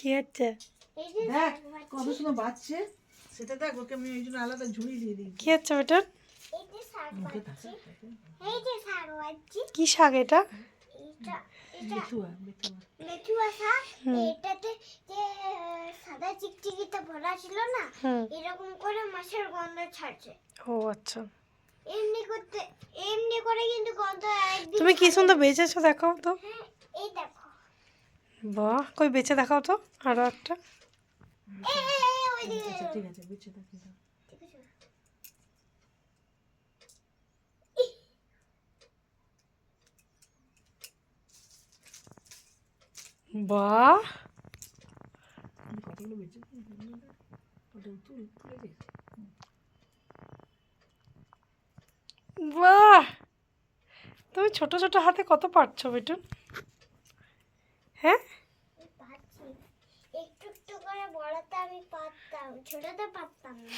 কি হচ্ছে? দেখ কত সময় বাজছে সেটা দেখ, ওকে আমি ওই জন্য আলাদা ঝুড়ি দিয়ে দিই। কি হচ্ছে বেটার? মুখে থাকে কি শাক এটা? বেথুয়া বেথুয়া। মেথুয়া শাক। এটাতে যে সাদা চিকচিকিটা ভরা ছিল না, এরকম করে মাছের গন্ধ ছাড়ছে। ও আচ্ছা, এমনি করে কিন্তু গন্ধ একদিন। তুমি কি সুন্দর বেচেছো, দেখাও তো। হ্যাঁ, এই দেখো। বাহ, কই বেচে দেখাও তো আরো একটা। ওইদিকে আচ্ছা ঠিক আছে, বুঝছে দেখি দাও। ঠিক আছে। বাহ, কতগুলো বেঁচে ওটা তুলে দিয়েছে। বাহ, তুমি ছোট ছোট হাতে কত পারছো বেটুন? হ্যাঁ, পাচ্ছি একটু একটু করে বড়াতে আমি পারতাম, ছোটতে পারতাম না।